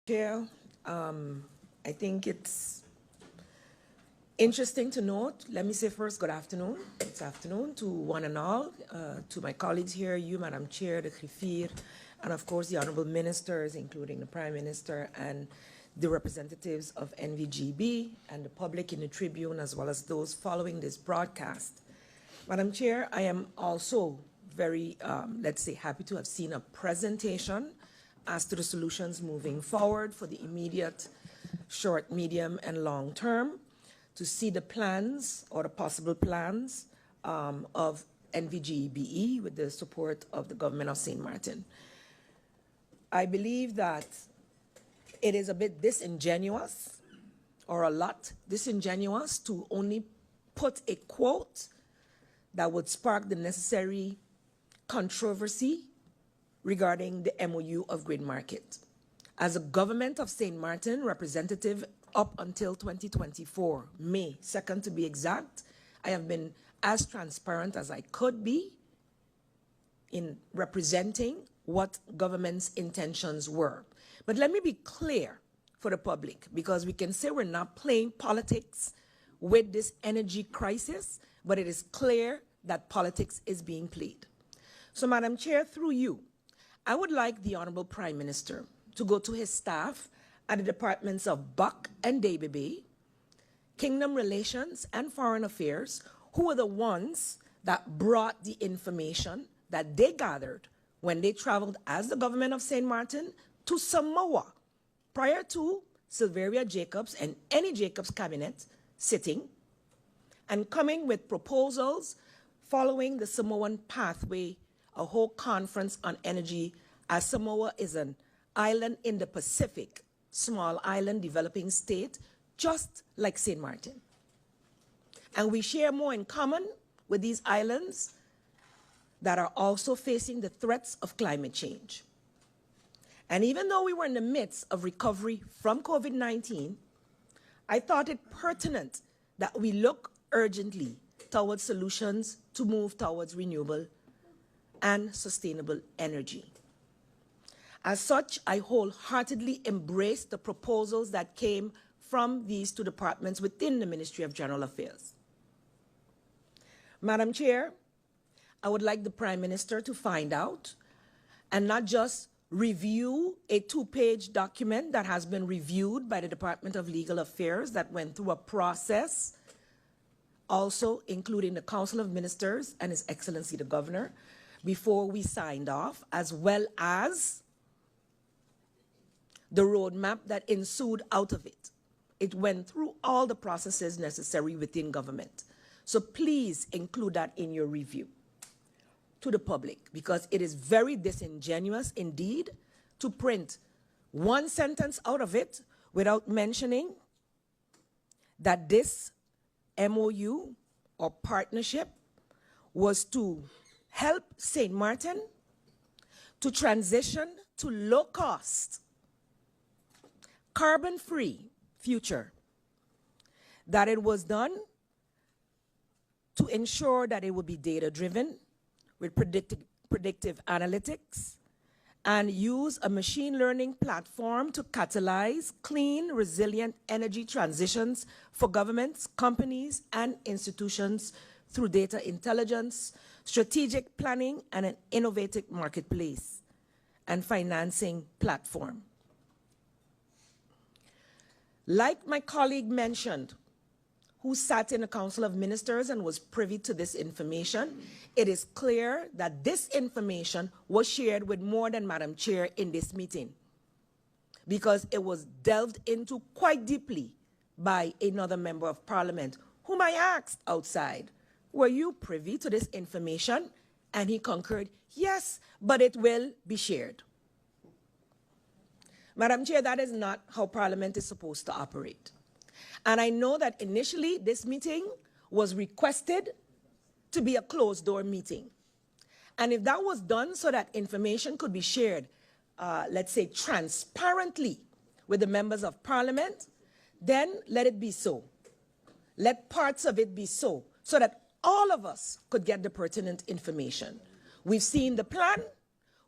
Chair, I think it's interesting to note, let me say first, good afternoon. It's afternoon to one and all, to my colleagues here, you, Madam Chair, the Khifir, and of course the honorable ministers, including the Prime Minister and the representatives of NVGB and the public in the Tribune, as well as those following this broadcast. Madam Chair, I am also very, let's say, happy to have seen a presentation as to the solutions moving forward for the immediate, short, medium, and long term, to see the plans or the possible plans of NVGBE with the support of the government of St. Maarten. I believe that it is a bit disingenuous, or a lot disingenuous, to only put a quote that would spark the necessary controversy regarding the MOU of Grid Market. As a government of St. Maarten representative up until 2024, May 2nd to be exact, I have been as transparent as I could be in representing what government's intentions were. But let me be clear for the public, because we can say we're not playing politics with this energy crisis, but it is clear that politics is being played. So, Madam Chair, through you, I would like the Honorable Prime Minister to go to his staff at the departments of Buck and GEBE, Kingdom Relations and Foreign Affairs, who were the ones that brought the information that they gathered when they traveled as the government of St. Maarten to Samoa, prior to Silveria Jacobs and any Jacobs cabinet sitting and coming with proposals following the Samoan pathway, a whole conference on energy, as Samoa is an island in the Pacific, small island developing state, just like St. Maarten. And we share more in common with these islands that are also facing the threats of climate change. And even though we were in the midst of recovery from COVID-19, I thought it pertinent that we look urgently towards solutions to move towards renewable and sustainable energy. As such, I wholeheartedly embrace the proposals that came from these two departments within the Ministry of General Affairs. Madam Chair, I would like the Prime Minister to find out and not just review a two-page document that has been reviewed by the Department of Legal Affairs that went through a process, also including the Council of Ministers and His Excellency the Governor, before we signed off, as well as the roadmap that ensued out of it. It went through all the processes necessary within government. So please include that in your review to the public, because it is very disingenuous indeed to print one sentence out of it without mentioning that this MOU or partnership was to help St. Maarten to transition to low-cost, carbon-free future, that it was done to ensure that it would be data-driven with predictive analytics and use a machine learning platform to catalyze clean, resilient energy transitions for governments, companies, and institutions through data intelligence, strategic planning, and an innovative marketplace and financing platform. Like my colleague mentioned, who sat in the Council of Ministers and was privy to this information, it is clear that this information was shared with more than Madam Chair in this meeting, because it was delved into quite deeply by another member of Parliament, whom I asked outside, were you privy to this information? And he concurred, yes, but it will be shared. Madam Chair, that is not how Parliament is supposed to operate. And I know that initially this meeting was requested to be a closed-door meeting. And if that was done so that information could be shared, let's say transparently with the members of Parliament, then let it be so. Let parts of it be so that all of us could get the pertinent information. We've seen the plan,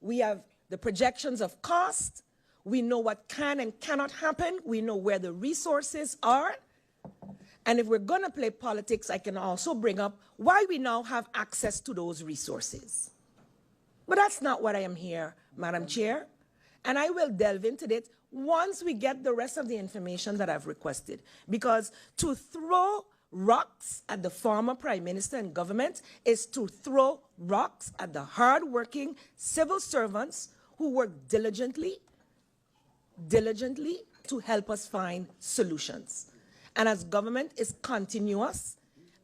we have the projections of cost, We know what can and cannot happen. We know where the resources are. And if we're going to play politics, I can also bring up why we now have access to those resources. But that's not what I am here, Madam Chair. And I will delve into this once we get the rest of the information that I've requested. Because to throw rocks at the former Prime Minister and government is to throw rocks at the hard-working civil servants who work diligently to help us find solutions. And as government is continuous,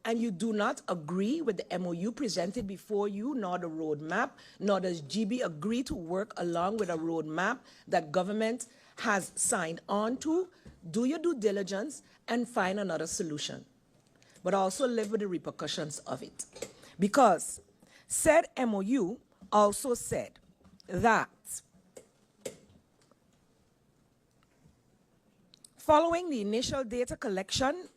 and you do not agree with the MOU presented before you, nor the roadmap, nor does GEBE agree to work along with a roadmap that government has signed on to, do your due diligence and find another solution. But also live with the repercussions of it. Because said MOU also said that following the initial data collection,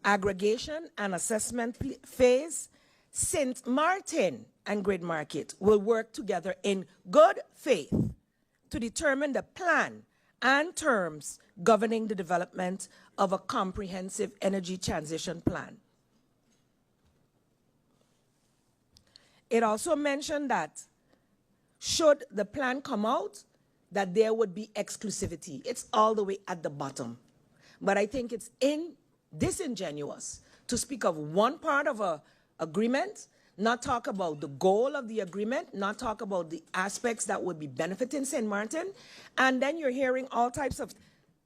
aggregation, and assessment phase, St. Maarten and Grid Market will work together in good faith to determine the plan and terms governing the development of a comprehensive energy transition plan. It also mentioned that should the plan come out, that there would be exclusivity. It's all the way at the bottom. But I think it's disingenuous to speak of one part of an agreement, not talk about the goal of the agreement, not talk about the aspects that would be benefiting St. Maarten, and then you're hearing all types of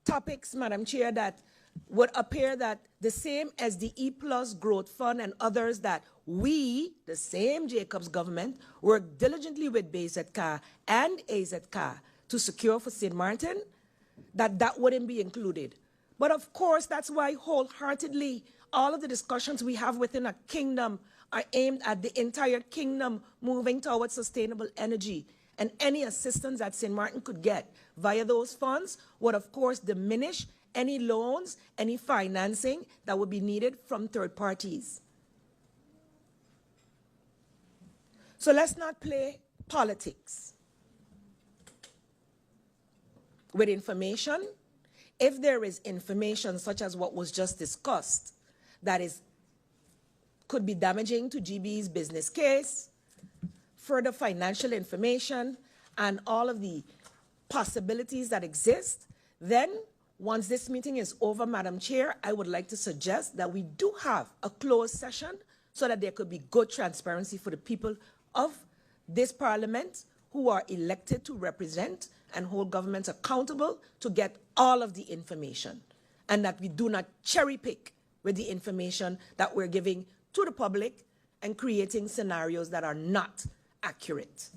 topics, Madam Chair, that would appear that the same as the E+ Growth Fund and others that we, the same Jacobs government, work diligently with BZK and AZK to secure for St. Maarten, that wouldn't be included. But of course, that's why wholeheartedly all of the discussions we have within a kingdom are aimed at the entire kingdom moving towards sustainable energy. And any assistance that St. Maarten could get via those funds would of course diminish any loans, any financing that would be needed from third parties. So let's not play politics with information. If there is information such as what was just discussed that could be damaging to GEBE's business case, further financial information, and all of the possibilities that exist, then once this meeting is over, Madam Chair, I would like to suggest that we do have a closed session so that there could be good transparency for the people of this parliament who are elected to represent and hold governments accountable to get all of the information, and that we do not cherry pick with the information that we're giving to the public and creating scenarios that are not accurate.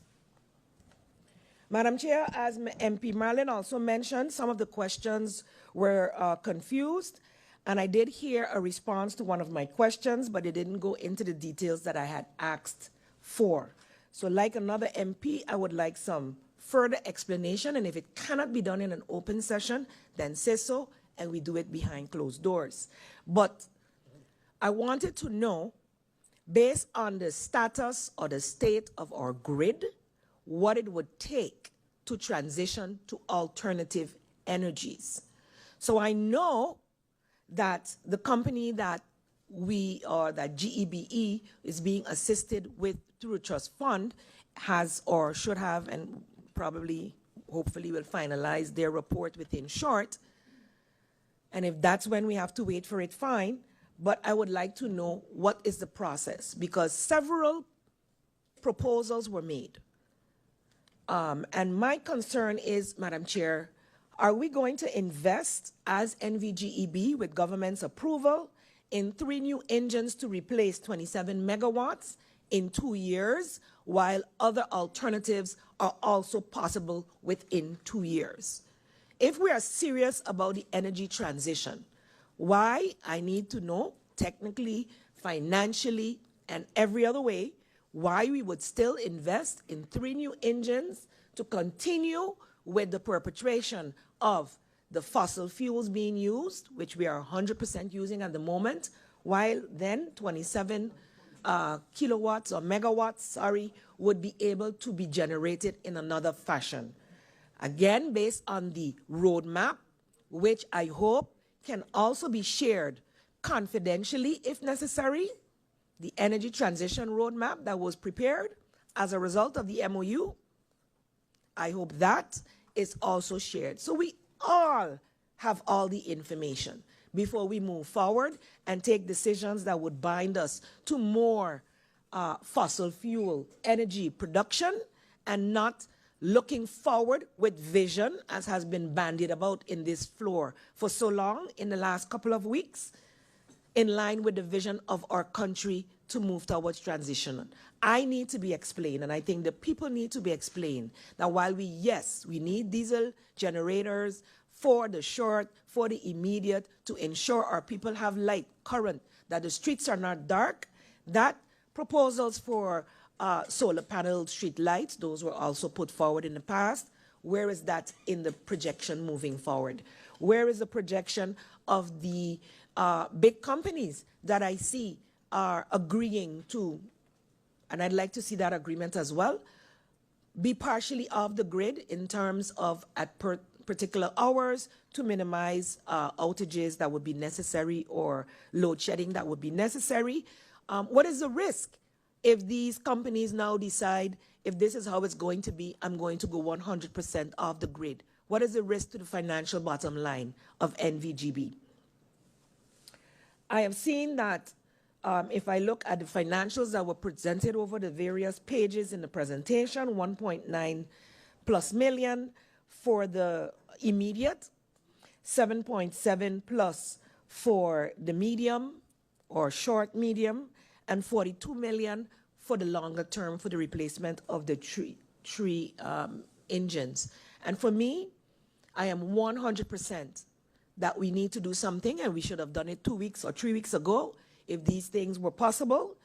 Madam Chair, as MP Marlin also mentioned, some of the questions were confused, and I did hear a response to one of my questions, but it didn't go into the details that I had asked for. So like another MP, I would like some further explanation, and if it cannot be done in an open session, then say so, and we do it behind closed doors. But I wanted to know, based on the status or the state of our grid, what it would take to transition to alternative energies. So I know that the company that that GEBE is being assisted with through a trust fund has or should have, and probably, hopefully will finalize their report within short. And if that's when we have to wait for it, fine. But I would like to know what is the process, because several proposals were made. And my concern is, Madam Chair, are we going to invest as NVGEB with government's approval in 3 new engines to replace 27 megawatts in 2 years, while other alternatives are also possible within 2 years? If we are serious about the energy transition, why, I need to know technically, financially, and every other way, why we would still invest in 3 new engines to continue with the perpetration of the fossil fuels being used, which we are 100% using at the moment, while then 27 kilowatts or megawatts, sorry, would be able to be generated in another fashion. Again, based on the roadmap, which I hope can also be shared confidentially if necessary, the energy transition roadmap that was prepared as a result of the MOU, I hope that is also shared. So we all have all the information before we move forward and take decisions that would bind us to more fossil fuel energy production and not looking forward with vision, as has been bandied about in this floor for so long in the last couple of weeks, in line with the vision of our country to move towards transition. I need to be explained, and I think the people need to be explained, that while yes, we need diesel generators for the short, for the immediate, to ensure our people have light, current, that the streets are not dark, that proposals for solar panel street lights, those were also put forward in the past. Where is that in the projection moving forward? Where is the projection of the big companies that I see are agreeing to, and I'd like to see that agreement as well, be partially off the grid in terms of at particular hours to minimize outages that would be necessary or load shedding that would be necessary. What is the risk if these companies now decide, if this is how it's going to be, I'm going to go 100% off the grid? What is the risk to the financial bottom line of NVGB? I have seen that if I look at the financials that were presented over the various pages in the presentation, 1.9 plus million for the immediate, 7.7 plus for the medium or short medium, and 42 million for the longer term for the replacement of the three engines. And for me, I am 100% that we need to do something, and we should have done it 2 weeks or 3 weeks ago if these things were possible.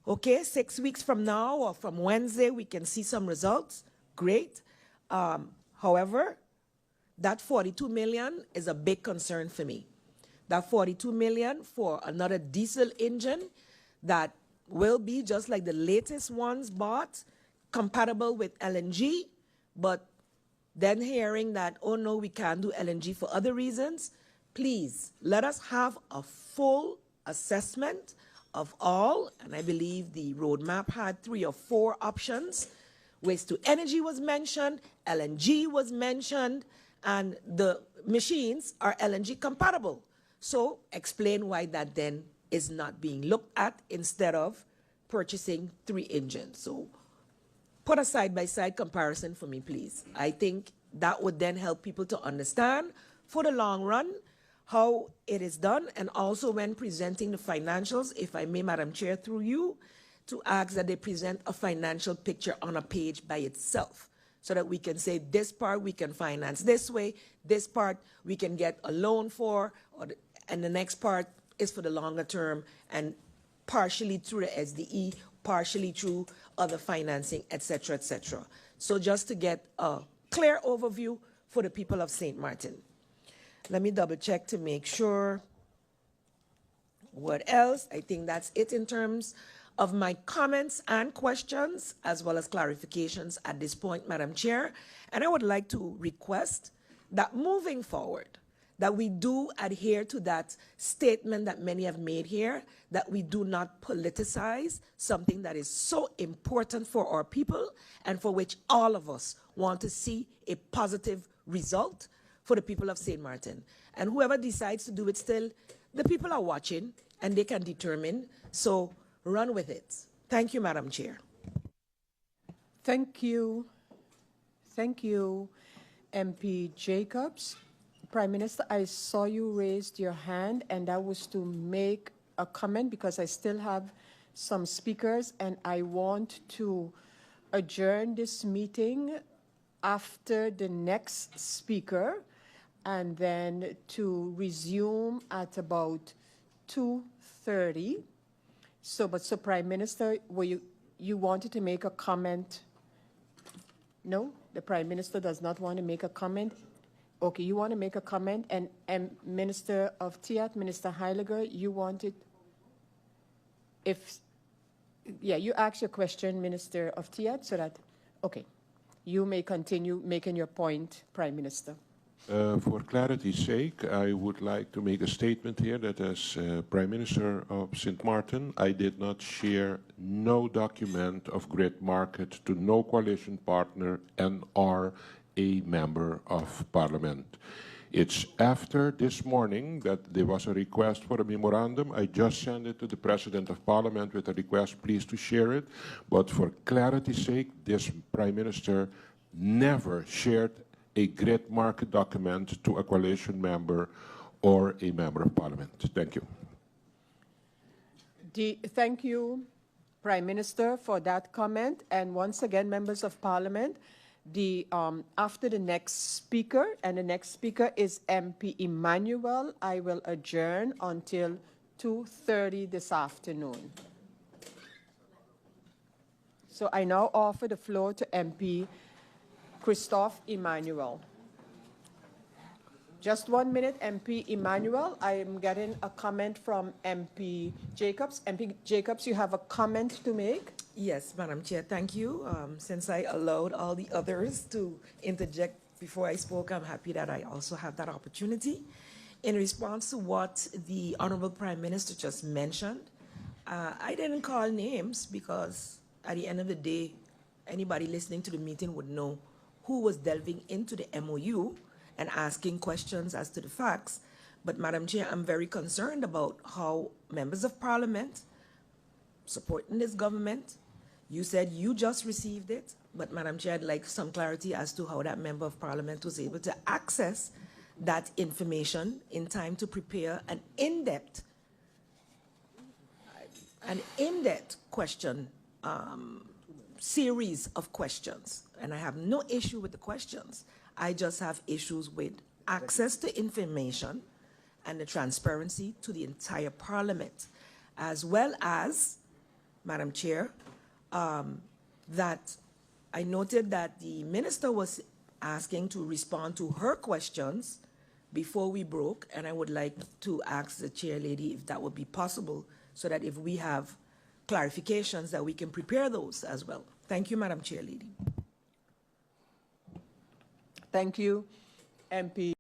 Okay, 6 weeks from now or from Wednesday, we can see some results. Great. However, that 42 million is a big concern for me. That 42 million for another diesel engine that will be just like the latest ones bought, compatible with LNG, but then hearing that, oh no, we can't do LNG for other reasons. Please, let us have a full assessment of all, and I believe the roadmap had 3 or 4 options. Waste to energy was mentioned, LNG was mentioned, and the machines are LNG compatible. So explain why that then is not being looked at instead of purchasing 3 engines. So put a side-by-side comparison for me, please. I think that would then help people to understand for the long run how it is done, and also when presenting the financials, if I may, Madam Chair, through you, to ask that they present a financial picture on a page by itself, so that we can say this part we can finance this way, this part we can get a loan for, and the next part is for the longer term and partially through the SDE, partially through other financing, etc., etc. So just to get a clear overview for the people of St. Maarten. Let me double check to make sure. What else? I think that's it in terms of my comments and questions, as well as clarifications at this point, Madam Chair. And I would like to request that moving forward, that we do adhere to that statement that many have made here, that we do not politicize something that is so important for our people and for which all of us want to see a positive result for the people of St. Maarten. And whoever decides to do it still, the people are watching and they can determine. So run with it. Thank you, Madam Chair. Thank you. Thank you, MP Jacobs. Prime Minister, I saw you raised your hand, and that was to make a comment because I still have some speakers, and I want to adjourn this meeting after the next speaker, and then to resume at about 2:30. So Prime Minister, you wanted to make a comment? No, the Prime Minister does not want to make a comment. Okay, you want to make a comment, and Minister of TIAT, Minister Heiliger, you wanted, you ask your question, Minister of TIAT, so that, okay. You may continue making your point, Prime Minister. For clarity's sake, I would like to make a statement here that as Prime Minister of St. Maarten, I did not share no document of grid market to no coalition partner and or a member of Parliament. It's after this morning that there was a request for a memorandum. I just sent it to the President of Parliament with a request, please, to share it. But for clarity's sake, this Prime Minister never shared a grid market document to a coalition member or a member of Parliament. Thank you. Thank you, Prime Minister, for that comment. And once again, members of Parliament, after the next speaker, and the next speaker is MP Emmanuel, I will adjourn until 2:30 this afternoon. So I now offer the floor to MP Christophe Emmanuel. Just 1 minute, MP Emmanuel. I am getting a comment from MP Jacobs. MP Jacobs, you have a comment to make? Yes, Madam Chair, thank you. Since I allowed all the others to interject before I spoke, I'm happy that I also have that opportunity. In response to what the Honorable Prime Minister just mentioned, I didn't call names because at the end of the day, anybody listening to the meeting would know who was delving into the MOU and asking questions as to the facts. But Madam Chair, I'm very concerned about how members of Parliament supporting this government, you said you just received it, but Madam Chair, I'd like some clarity as to how that member of Parliament was able to access that information in time to prepare an in-depth question, series of questions. And I have no issue with the questions. I just have issues with access to information and the transparency to the entire Parliament, as well as, Madam Chair, that I noted that the Minister was asking to respond to her questions before we broke, and I would like to ask the Chair Lady if that would be possible, so that if we have clarifications that we can prepare those as well. Thank you, Madam Chair Lady. Thank you, MP